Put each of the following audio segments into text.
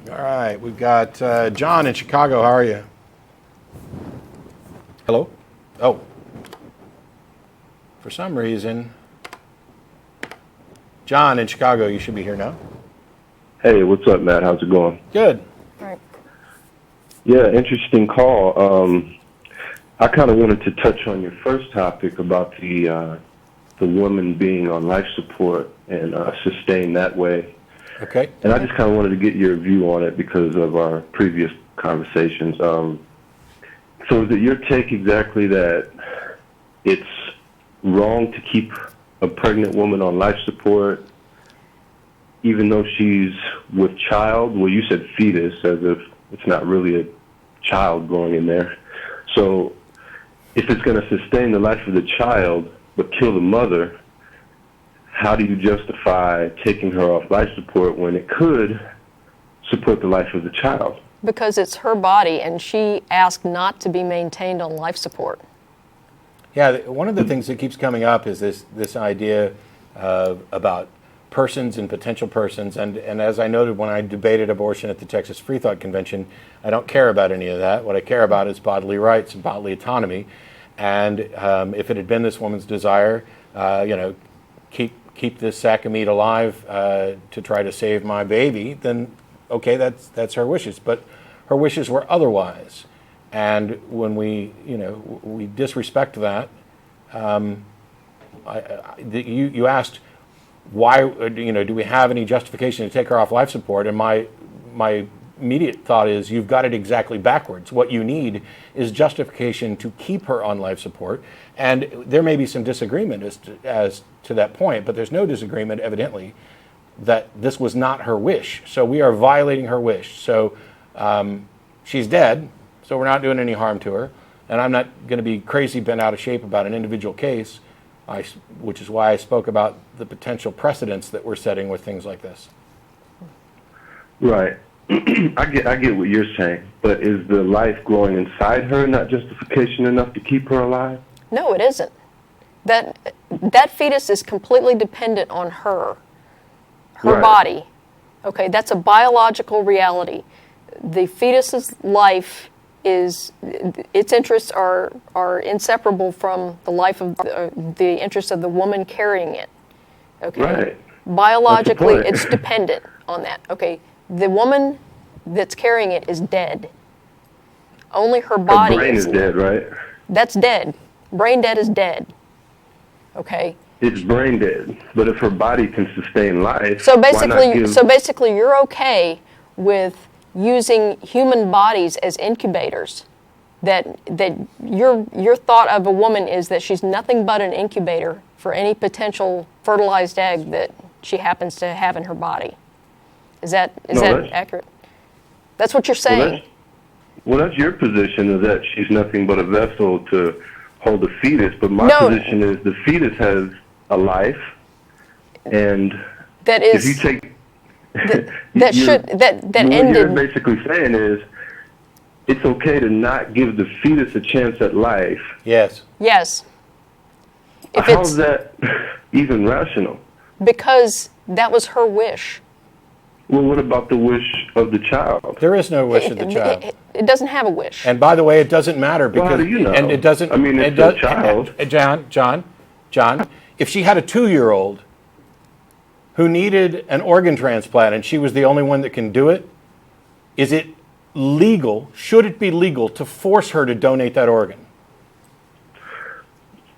All right, we've got John in Chicago. How are you? Hello? Oh. For some reason, John in Chicago, you should be here now. Hey, what's up, Matt? How's it going? Good. All right. Yeah, interesting call. I kind of wanted to touch on your first topic about the woman being on life support and sustained that way. Okay. And I just kind of wanted to get your view on it because of our previous conversations. So is it your take exactly that it's wrong to keep a pregnant woman on life support even though she's with child? Well, you said fetus, as if it's not really a child going in there. So if it's going to sustain the life of the child but kill the mother, how do you justify taking her off life support when it could support the life of the child? Because it's her body, and she asked not to be maintained on life support. Yeah, one of the things that keeps coming up is this idea about persons and potential persons. And as I noted when I debated abortion at the Texas Free Thought Convention, I don't care about any of that. What I care about is bodily rights and bodily autonomy. And if it had been this woman's desire, keep this sack of meat alive to try to save my baby, then okay, that's her wishes. But her wishes were otherwise. And when we disrespect that, you asked why, do we have any justification to take her off life support? And my immediate thought is you've got it exactly backwards. What you need is justification to keep her on life support. And there may be some disagreement as to that point, but there's no disagreement, evidently, that this was not her wish. So we are violating her wish. So she's dead, so we're not doing any harm to her. And I'm not going to be crazy bent out of shape about an individual case, which is why I spoke about the potential precedents that we're setting with things like this. Right. I get what you're saying, but is the life growing inside her not justification enough to keep her alive? No, it isn't. That fetus is completely dependent on her Right. body. Okay, that's a biological reality. The fetus's life its interests are inseparable from the life of the interests of the woman carrying it. Okay, Right. Biologically, That's the point. it's dependent on that. Okay, the woman that's carrying it is dead. Only her body Her brain is dead, right? That's dead. Brain dead is dead. Okay. It's brain dead, but if her body can sustain life, So why not give... basically, you're okay with using human bodies as incubators. That your thought of a woman is that she's nothing but an incubator for any potential fertilized egg that she happens to have in her body. Is that accurate? That's what you're saying. Well, that's your position, is that she's nothing but a vessel to hold a fetus. But my position is the fetus has a life, and that is, if you take that what ended. you're basically saying is it's okay to not give the fetus a chance at life. Yes. Yes. How's that even rational? Because that was her wish. Well, what about the wish of the child? There is no wish of the child. It doesn't have a wish. And by the way, it doesn't matter because how do you know? And it doesn't. I mean, it's a child. John, if she had a 2-year-old who needed an organ transplant and she was the only one that can do it, is it legal? Should it be legal to force her to donate that organ?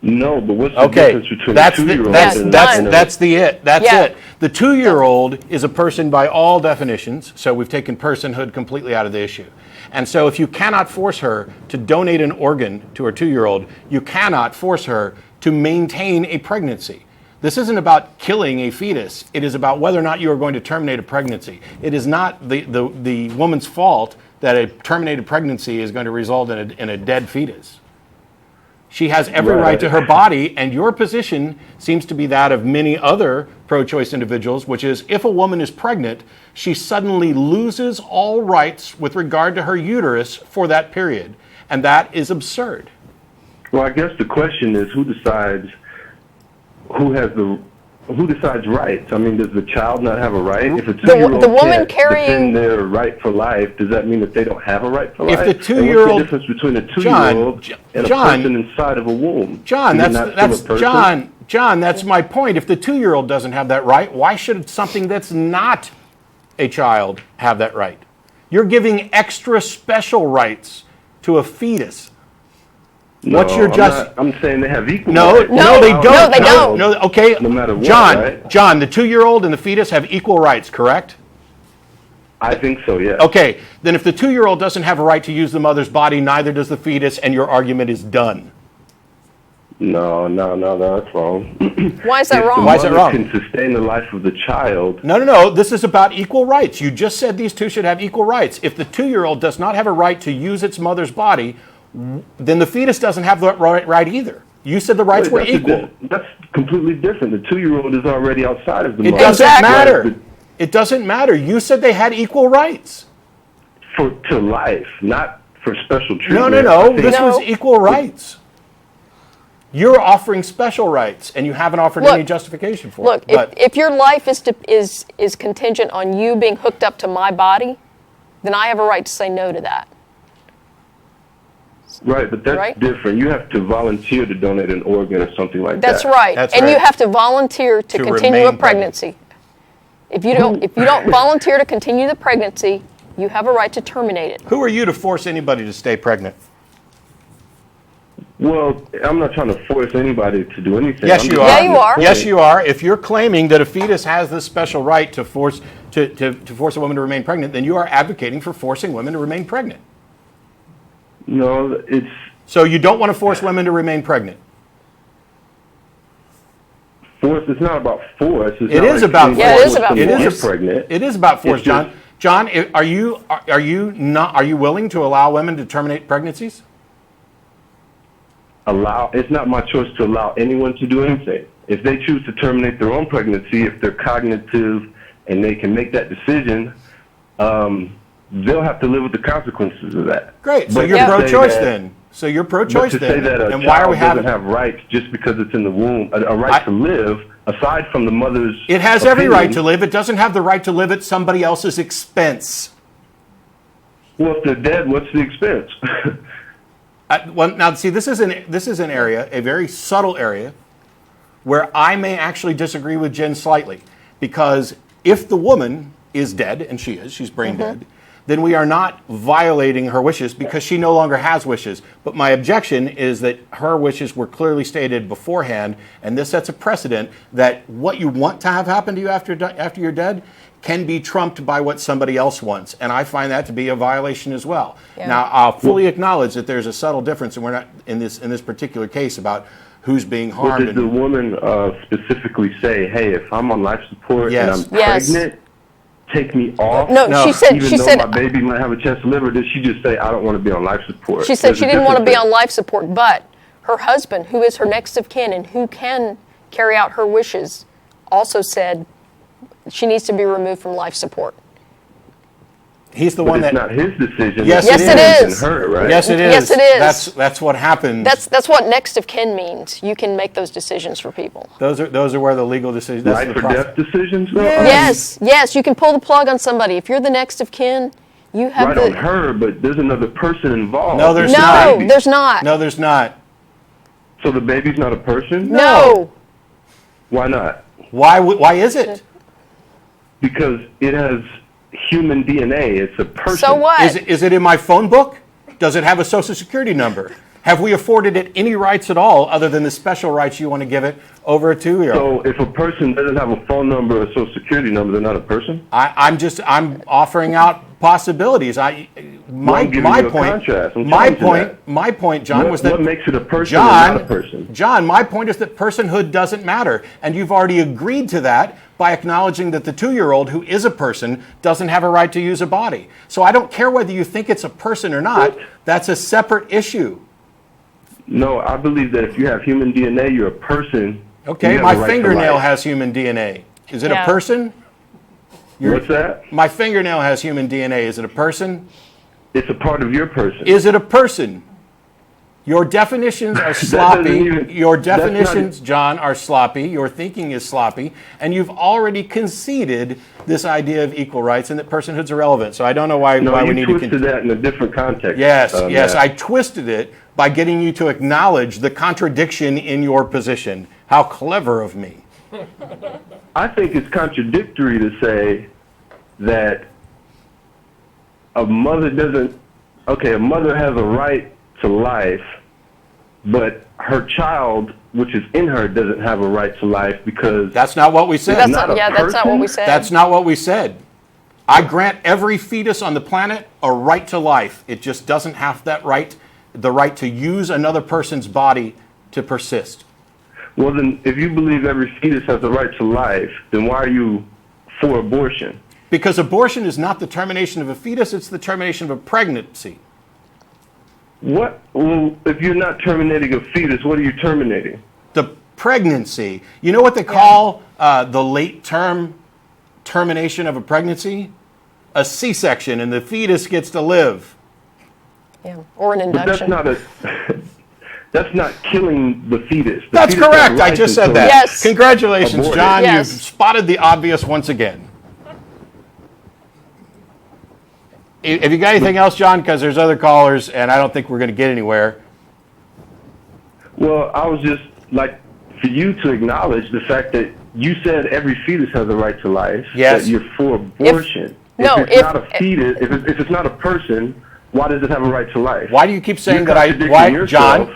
No, but what's the difference between a 2-year-old and That's it. The 2-year-old is a person by all definitions, so we've taken personhood completely out of the issue. And so if you cannot force her to donate an organ to her 2-year-old, you cannot force her to maintain a pregnancy. This isn't about killing a fetus. It is about whether or not you are going to terminate a pregnancy. It is not the woman's fault that a terminated pregnancy is going to result in a dead fetus. She has every right to her body, and your position seems to be that of many other pro-choice individuals, which is if a woman is pregnant, she suddenly loses all rights with regard to her uterus for that period. And that is absurd. Well, I guess the question is who decides who has the who decides rights? I mean, does the child not have a right? If a The 2-year-old woman can't carrying defend their right for life, does that mean that they don't have a right for If life? the 2-year-old, and what's the difference between a 2-year-old and a person inside of a womb? John, Is it not still a person? John, that's my point. If the 2-year-old doesn't have that right, why should something that's not a child have that right? You're giving extra special rights to a fetus. No, What's your I'm saying they have equal No, rights. no, they don't. No, they don't. No, okay, No matter what, John, right? John, the 2-year-old and the fetus have equal rights, correct? I think so, yeah. Okay, then if the 2-year-old doesn't have a right to use the mother's body, neither does the fetus, and your argument is done. No, that's wrong. Why is that If wrong? the Why is that mother wrong? can sustain the life of the child. No, this is about equal rights. You just said these two should have equal rights. If the 2-year-old does not have a right to use its mother's body, then the fetus doesn't have that right either. You said the rights were Wait, equal. That's completely different. The 2-year-old is already outside of the It mother. doesn't Exactly. matter. It doesn't matter. You said they had equal rights. To life, not for special treatment. No. I think- This No. was equal rights. You're offering special rights, and you haven't offered Look, any justification for Look, it. But if your life is contingent on you being hooked up to my body, then I have a right to say no to that. Right, but that's Right? different. You have to volunteer to donate an organ or something like That's that. right. That's and you right. have to volunteer to continue remain a pregnancy. If you don't volunteer to continue the pregnancy, you have a right to terminate it. who are you to force anybody to stay pregnant? Well, I'm not trying to force anybody to do anything. Yes, I'm you just are. Yeah, you are. Yes, you are. If you're claiming that a fetus has this special right to force to force a woman to remain pregnant, then you are advocating for forcing women to remain pregnant. No, it's So you don't want to force women to remain pregnant. force. It's not about force. It's It not is like about being Yeah, it forced is about to force. get pregnant. It is about force, It's just- John. John, are you willing to allow women to terminate pregnancies? It's not my choice to allow anyone to do anything. If they choose to terminate their own pregnancy, if they're cognitive and they can make that decision, they'll have to live with the consequences of that. Great. So But you're to say pro-choice that- then. So you're But pro-choice to say then. that a And why are we child doesn't having? have rights just because it's in the womb, a right to live, aside from the mother's It has every right opinion. to live. It doesn't have the right to live at somebody else's expense. Well, if they're dead, what's the expense? Well, now see, this is an area, a very subtle area, where I may actually disagree with Jen slightly, because if the woman is dead, and she's brain dead, then we are not violating her wishes because she no longer has wishes. But my objection is that her wishes were clearly stated beforehand, and this sets a precedent that what you want to have happen to you after you're dead can be trumped by what somebody else wants, and I find that to be a violation as well. Yeah. Now, I'll fully acknowledge that there's a subtle difference, and we're not in this particular case about who's being Or harmed. did the woman specifically say, "Hey, if I'm on life support Yes. and I'm Yes. pregnant, take me off"? No, No. she said Even though my baby might have a chance to live, or did she just say, "I don't want to be on life support"? she said There's she a didn't want to be difference on life support, but her husband, who is her next of kin and who can carry out her wishes, also said she needs to be removed from life support. He's the But one it's that. not his decision. Yes, Yes, it It's is. in her, right? Yes, it is. Yes, it is. That's what happens. That's what next of kin means. You can make those decisions for people. Those are where the legal decisions. That's Life the or process. death decisions, though? Yes, you can pull the plug on somebody. If you're the next of kin, you have Right the. on her, but there's another person involved. No, there's no, not. there's not. No, there's not. So the baby's not a person? No. Why not? Why is it? Because it has human DNA. It's a person. So what? Is it in my phone book? Does it have a social security number? Have we afforded it any rights at all other than the special rights you want to give it over a 2-year-old? So if a person doesn't have a phone number or a social security number, they're not a person? I'm offering out possibilities. My giving you a contrast. I'm my challenging point, that. my point, John, was that What makes it a person and not a person? John, my point is that personhood doesn't matter, and you've already agreed to that by acknowledging that the 2-year-old who is a person doesn't have a right to use a body. So I don't care whether you think it's a person or not. That's a separate issue. No, I believe that if you have human DNA, you're a person. Okay, You have my a right to fingernail life. has human DNA. Is it Yeah. a person? What's that? My fingernail has human DNA. Is it a person? It's a part of your person. Is it a person? Your definitions are sloppy. Your definitions, John, are sloppy. Your thinking is sloppy. And you've already conceded this idea of equal rights and that personhood's irrelevant. So I don't know why we need to... No, you twisted that in a different context. Yes, I twisted it by getting you to acknowledge the contradiction in your position. How clever of me. I think it's contradictory to say that a mother a mother has a right to life, but her child, which is in her, doesn't have a right to life because... That's not what we said. That's not what we said. That's not what we said. I grant every fetus on the planet a right to life. It just doesn't have the right to use another person's body to persist. Well, then, if you believe every fetus has the right to life, then why are you for abortion? Because abortion is not the termination of a fetus, it's the termination of a pregnancy. What? Well, if you're not terminating a fetus, what are you terminating? The pregnancy. You know what they call the late term termination of a pregnancy? A C-section, and the fetus gets to live. Yeah, or an induction. But that's not killing the fetus. That's correct. I just said that. Yes. Congratulations, Aborted. John. Yes. You've spotted the obvious once again. Have you got anything else, John? Because there's other callers, and I don't think we're going to get anywhere. Well, I was just like for you to acknowledge the fact that you said every fetus has a right to life. Yes. That you're for abortion. If it's not a fetus, if it's not a person, why does it have a right to life? Why do you keep saying You're that contradicting yourself.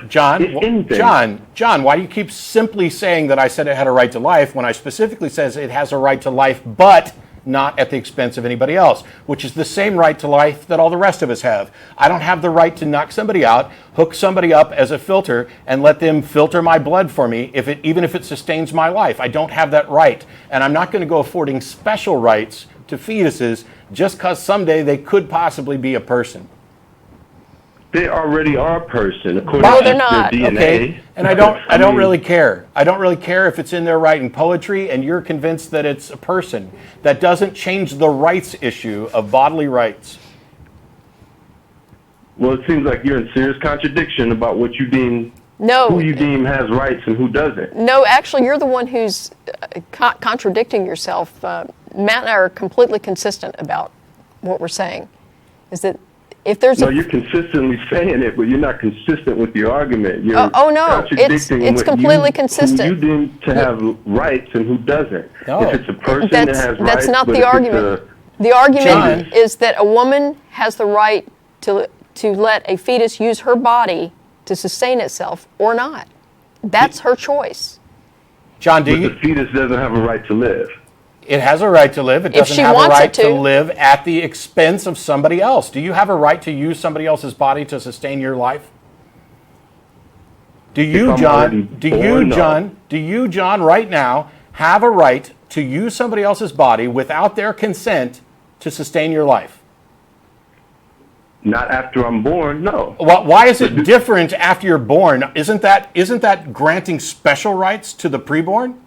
John, why do you keep simply saying that I said it had a right to life when I specifically says it has a right to life, but not at the expense of anybody else, which is the same right to life that all the rest of us have. I don't have the right to knock somebody out, hook somebody up as a filter, and let them filter my blood for me, even if it sustains my life. I don't have that right. And I'm not going to go affording special rights to fetuses just because someday they could possibly be a person. They already are a person, according No, to they're not. their DNA. Okay, and I don't really care. I don't really care if it's in there writing poetry and you're convinced that it's a person. That doesn't change the rights issue of bodily rights. Well, it seems like you're in serious contradiction about what you deem, No. who you deem has rights and who doesn't. No, actually, you're the one who's contradicting yourself. Matt and I are completely consistent about what we're saying. Is that if there's No, you're consistently saying it, but you're not consistent with your argument. You're no, contradicting it's completely who consistent. you deem to have rights and who doesn't. No. If it's a person that has rights, that's not but the if it's argument. The argument John. is that a woman has the right to let a fetus use her body to sustain itself or not. That's her choice. John, but the fetus doesn't have a right to live. It has a right to live. It doesn't she have a wants right it to. live at the expense of somebody else. Do you have a right to use somebody else's body to sustain your life? Do you, John? Do you, John, right now have a right to use somebody else's body without their consent to sustain your life? Not after I'm born, no. Well, why is it different after you're born? Isn't that granting special rights to the preborn?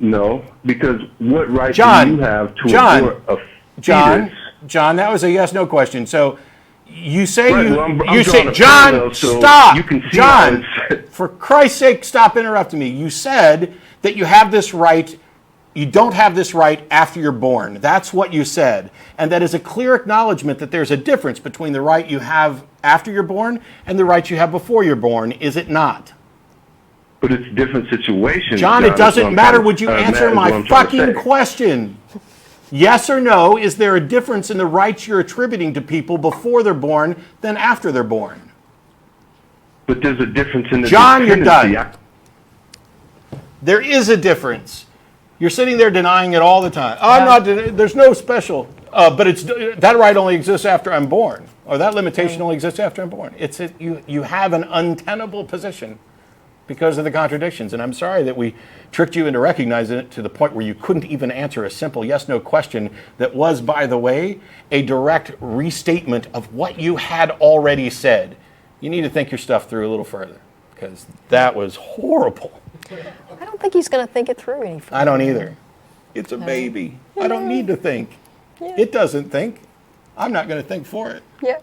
No, because what right do John, you have to abort a fetus? John, that was a yes/no question. So you say Right, you well, I'm you say drawing a John, parallel, so stop. you can see John, how it's- for Christ's sake, stop interrupting me. You said that you have this right. You don't have this right after you're born. That's what you said. And that is a clear acknowledgement that there's a difference between the right you have after you're born and the right you have before you're born, is it not? But it's different situations. John, it doesn't matter. Would you answer my Matt, fucking question? Yes or no, is there a difference in the rights you're attributing to people before they're born than after they're born? But there's a difference in the John, you're dependency. done. There is a difference. You're sitting there denying it all the time. I'm not. There's no special. But that right only exists after I'm born, or that limitation only exists after I'm born. You have an untenable position because of the contradictions, and I'm sorry that we tricked you into recognizing it to the point where you couldn't even answer a simple yes/no question that was, by the way, a direct restatement of what you had already said. You need to think your stuff through a little further, because that was horrible. I don't think he's going to think it through any further. I don't either. It's a baby. I don't need to think. Yeah. It doesn't think. I'm not going to think for it. Yeah.